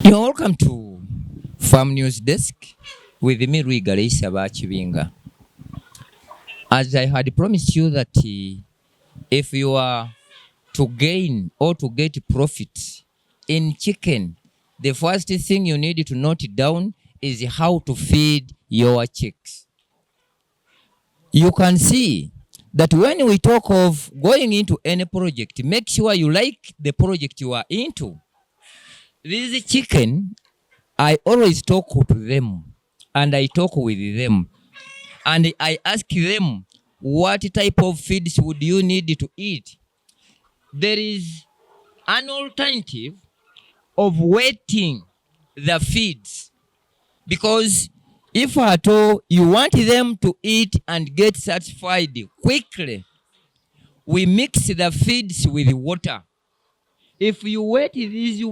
You're welcome to Farm News Desk with me, Rui Galisa Bachibinga. As I had promised you that if you are to gain or to get profit in chicken, the first thing you need to note down is how to feed your chicks. You can see that when we talk of going into any project, make sure you like the project you are into. This chicken, I always talk to them and I talk with them and I ask them what type of feeds would you need to eat. There is an alternative of waiting the feeds, because if at all you want them to eat and get satisfied quickly, we mix the feeds with water. If you wait these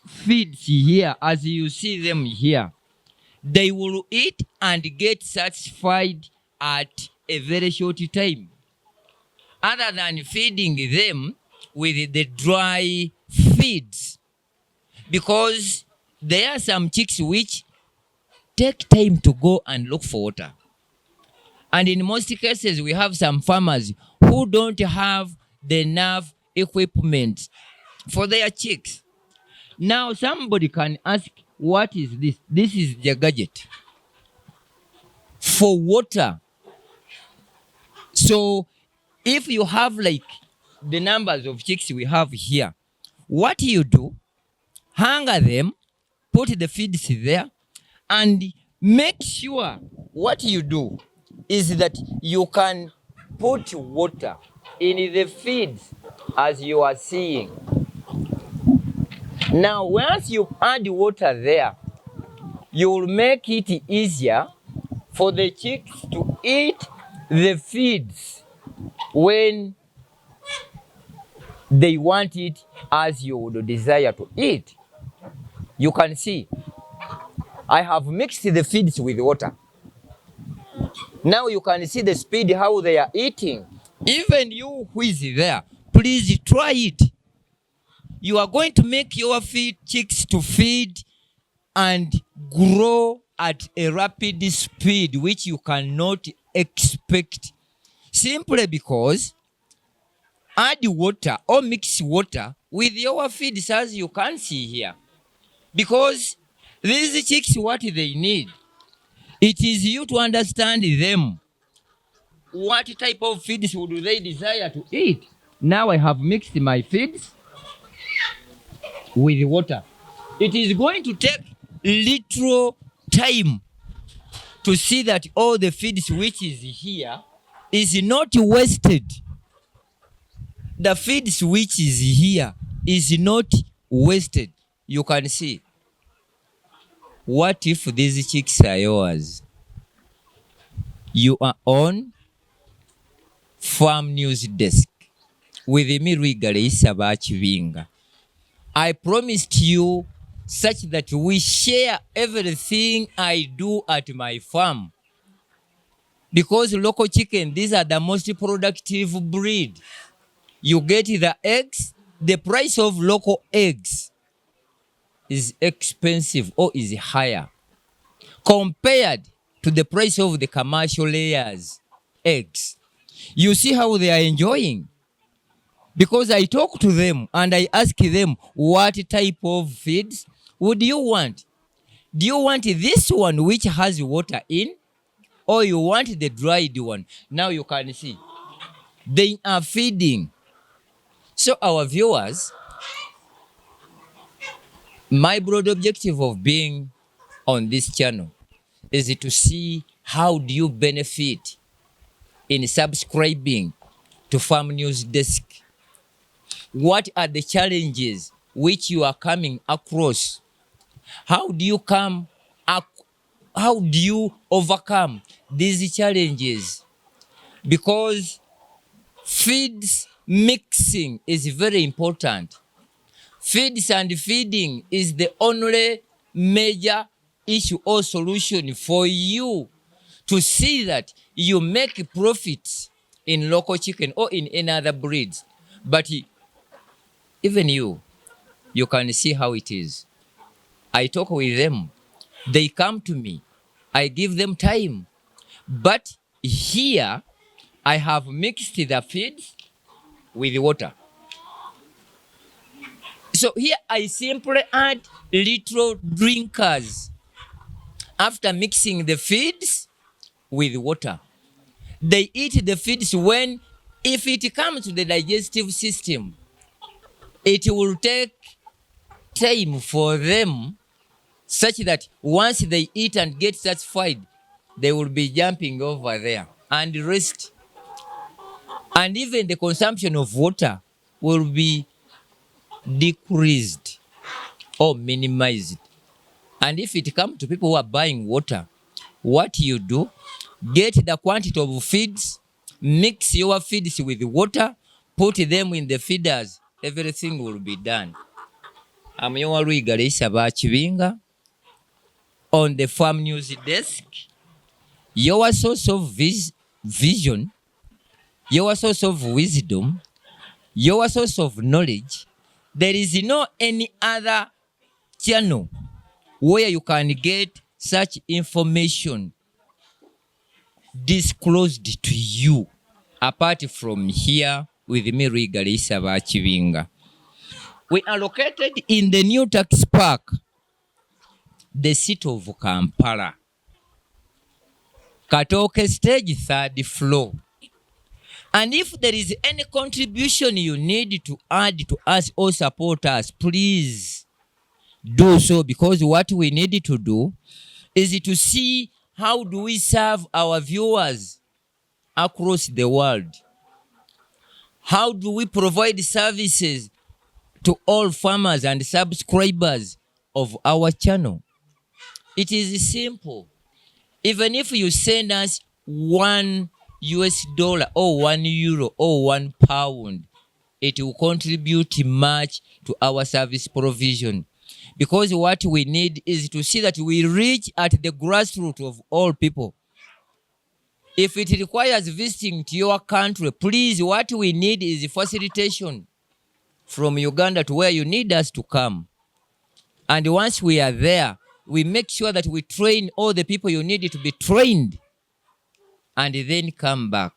feeds here as you see them here, they will eat and get satisfied at a very short time, other than feeding them with the dry feeds, because there are some chicks which take time to go and look for water. And in most cases, we have some farmers who don't have the enough equipment for their chicks. Now, somebody can ask, what is this? This is the gadget for water. So if you have like the numbers of chicks we have here, what you do, hang them, put the feeds there, and make sure what you do is that you can put water in the feeds as you are seeing. Now, once you add water there, you will make it easier for the chicks to eat the feeds when they want it as you would desire to eat. You can see I have mixed the feeds with water. Now you can see the speed how they are eating. Even you who is there, please try it. You are going to make your chicks to feed and grow at a rapid speed which you cannot expect, simply because add water or mix water with your feeds as you can see here. Because these chicks, what they need, it is you to understand them. What type of feeds would they desire to eat? Now I have mixed my feeds with water. It is going to take little time to see that all the feeds which is here is not wasted. The feeds which is here is not wasted. You can see. What if these chicks are yours? You are on Farm News Desk with me, Rui Galisa Bachibinga. I promised you such that we share everything I do at my farm. Because local chicken, these are the most productive breed. You get the eggs, the price of local eggs is expensive or is higher compared to the price of the commercial layers eggs. You see how they are enjoying, because I talk to them and I ask them, what type of feeds would you want? Do you want this one which has water in, or you want the dried one? Now you can see they are feeding. So our viewers, my broad objective of being on this channel is to see how do you benefit in subscribing to Farm News Desk. What are the challenges which you are coming across? How do you overcome these challenges? Because feeds mixing is very important. Feeds and feeding is the only major issue or solution for you to see that you make profits in local chicken or in any other breeds. But even you can see how it is. I talk with them. They come to me. I give them time. But here, I have mixed the feeds with water. So here I simply add little drinkers after mixing the feeds with water. They eat the feeds when, if it comes to the digestive system, it will take time for them such that once they eat and get satisfied, they will be jumping over there and rest. And even the consumption of water will be decreased or minimized. And if it comes to people who are buying water, what you do, get the quantity of feeds, mix your feeds with water, put them in the feeders, everything will be done. I'm your Rwigalisa Bakibinga on the Farm News Desk, your source of vision, your source of wisdom, your source of knowledge. There is no any other channel where you can get such information disclosed to you apart from here with me, Rwigalisa Bakibinga. We are located in the new tax park, the city of Kampala. Katoke stage, 3rd floor. And if there is any contribution you need to add to us or support us, please do so, because what we need to do is to see how do we serve our viewers across the world. How do we provide services to all farmers and subscribers of our channel? It is simple. Even if you send us $1 or €1 or £1, it will contribute much to our service provision. Because what we need is to see that we reach at the grassroots of all people. If it requires visiting to your country, please, what we need is facilitation from Uganda to where you need us to come. And once we are there, we make sure that we train all the people you need to be trained and then come back.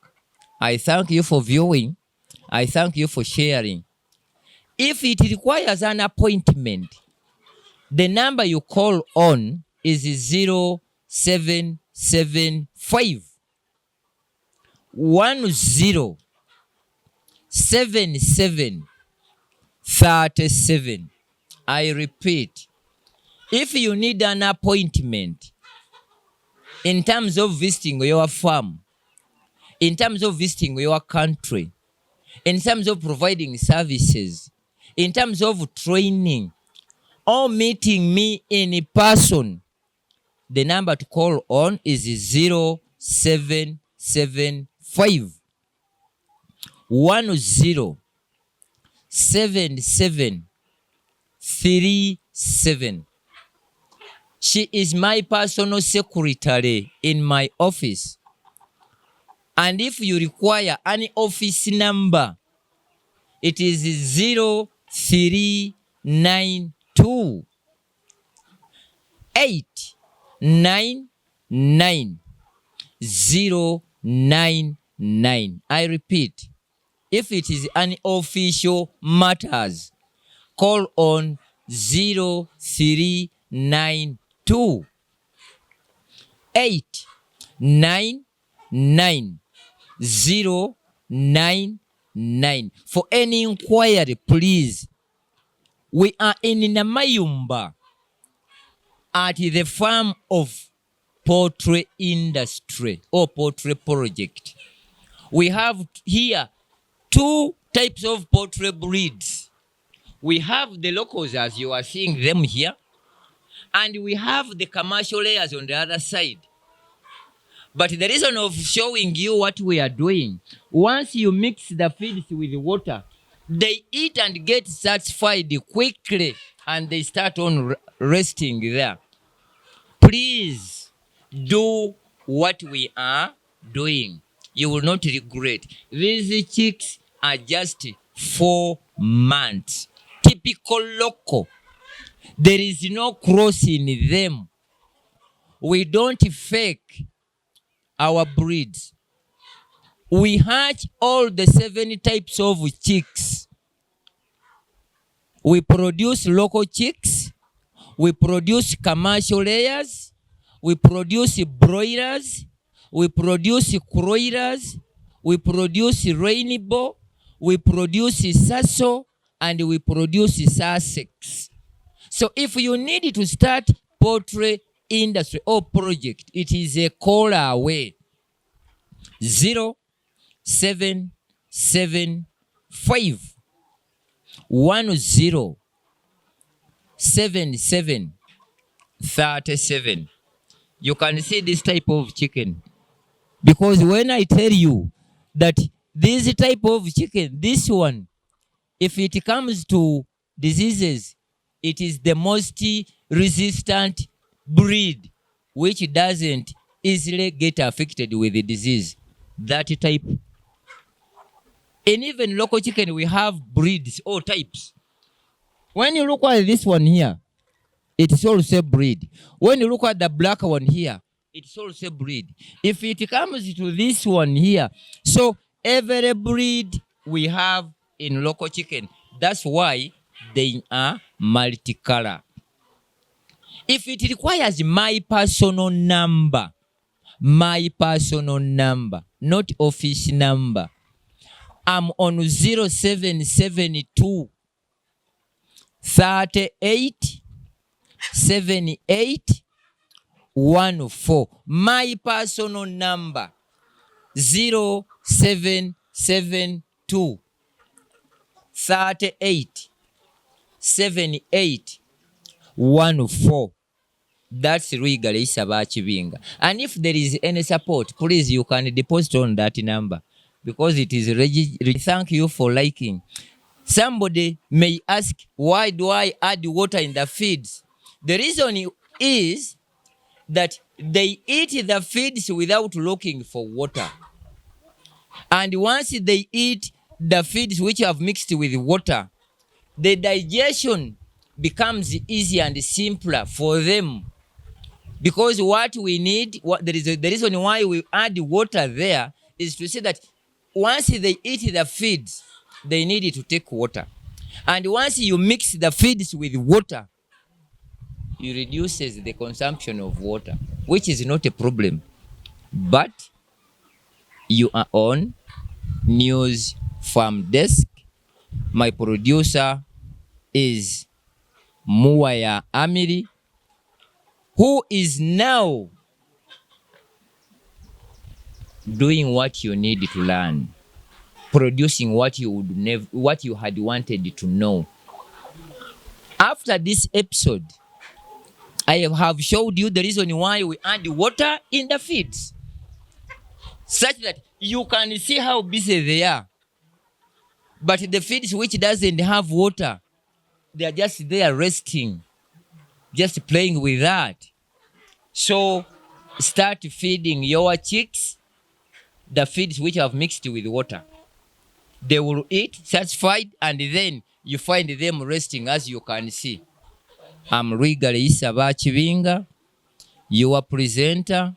I thank you for viewing. I thank you for sharing. If it requires an appointment, the number you call on is 0775 107737. I repeat, if you need an appointment in terms of visiting your farm, in terms of visiting your country, in terms of providing services, in terms of training, or meeting me in person, the number to call on is 0775 107737. She is my personal secretary in my office. And if you require any office number, it is 0392 899 099. I repeat, if it is an official matters, call on 0392 899 099. For any inquiry, please. We are in Namayumba at the farm of poultry industry or poultry project. We have here 2 types of poultry breeds. We have the locals, as you are seeing them here, and we have the commercial layers on the other side. But the reason of showing you what we are doing, once you mix the feeds with water, they eat and get satisfied quickly and they start on resting there. Please do what we are doing. You will not regret. These chicks are just 4 months. Typical local. There is no cross in them. We don't fake our breeds. We hatch all the 7 types of chicks. We produce local chicks. We produce commercial layers. We produce broilers. We produce croilers. We produce rainbow. We produce sasso. And we produce Sussex. So if you need to start poultry industry or project, it is a call away. 0775 107737. You can see this type of chicken. Because when I tell you that this type of chicken, this one, if it comes to diseases, it is the most resistant breed which doesn't easily get affected with the disease. That type. And even local chicken, we have breeds or types. When you look at this one here, it's also breed. When you look at the black one here, it's also breed. If it comes to this one here, so every breed we have in local chicken, that's why they are multicolor. If it requires my personal number, not office number, I'm on 0772 38 78 14. My personal number 0772 38 78 14. That's Rwigara Issa Kibinga. And if there is any support, please you can deposit on that number because it is registered. Thank you for liking. Somebody may ask, why do I add water in the feeds? The reason is that they eat the feeds without looking for water. And once they eat the feeds which have mixed with water, the digestion becomes easier and simpler for them. Because what we need, the reason why we add water there is to say that once they eat the feeds, they need to take water. And once you mix the feeds with water, you reduces the consumption of water, which is not a problem. But you are on News Farm Desk. My producer is Muwaya Amiri, who is now doing what you need to learn, producing what you would never, what you had wanted to know. After this episode, I have showed you the reason why we add water in the feeds, such that you can see how busy they are. But the feeds which doesn't have water, they are just there resting, just playing with that. So start feeding your chicks the feeds which have mixed with water. They will eat satisfied, and then you find them resting, as you can see. I'm Rwigara Issa Kibinga, your presenter,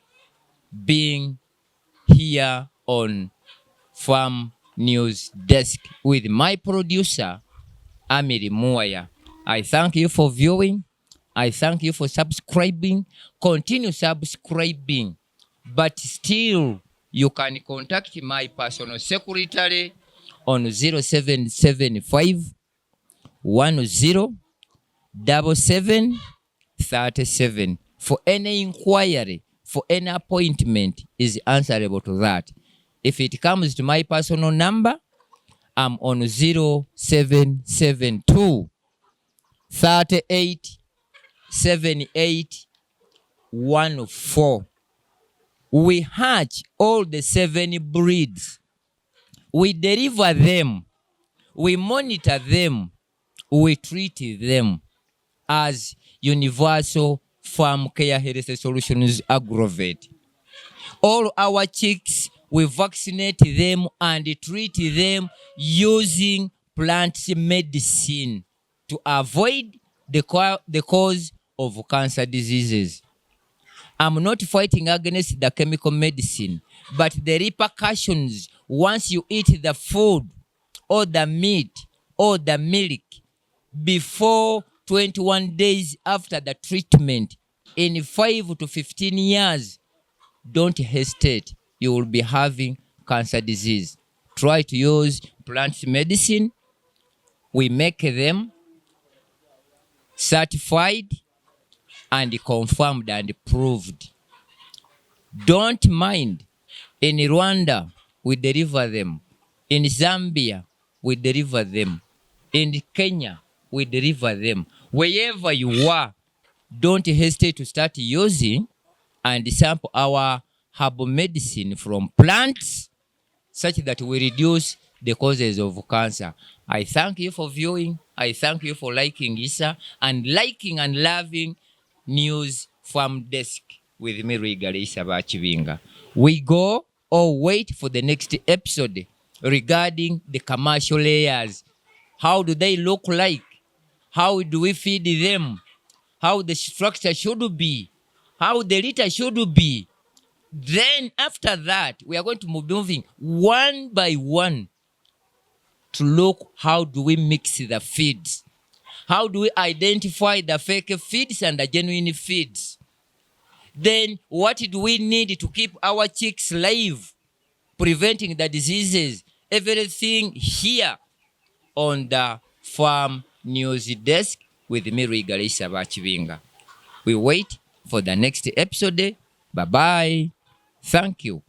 being here on Farm News Desk with my producer, Amiri Muwaya. I thank you for viewing. I thank you for subscribing. Continue subscribing. But still, you can contact my personal secretary on 0775 10 7737 for any inquiry, for any appointment is answerable to that. If it comes to my personal number, I'm on 0772 38 78 14. We hatch all the 7 breeds. We deliver them. We monitor them. We treat them as Universal Farm Care Health Solutions Agrovet. All our chicks, we vaccinate them and treat them using plant medicine to avoid the cause of cancer diseases. I'm not fighting against the chemical medicine, but the repercussions once you eat the food or the meat or the milk before 21 days after the treatment in 5 to 15 years, don't hesitate. You will be having cancer disease. Try to use plant medicine. We make them certified and confirmed and proved. Don't mind. In Rwanda, we deliver them. In Zambia, we deliver them. In Kenya, we deliver them. Wherever you are, don't hesitate to start using and sample our herbal medicine from plants such that we reduce the causes of cancer. I thank you for viewing. I thank you for liking Isa and liking and loving News Farm Desk with me, Rwigara Isa Bakibinga. We go or wait for the next episode regarding the commercial layers. How do they look like? How do we feed them? How the structure should be? How the litter should be? Then after that, we are going to moving one by one to look how do we mix the feeds. How do we identify the fake feeds and the genuine feeds? Then what do we need to keep our chicks live, preventing the diseases? Everything here on the Farm News Desk with me, Rwigara Isa Bakibinga. We wait for the next episode. Bye-bye. Thank you.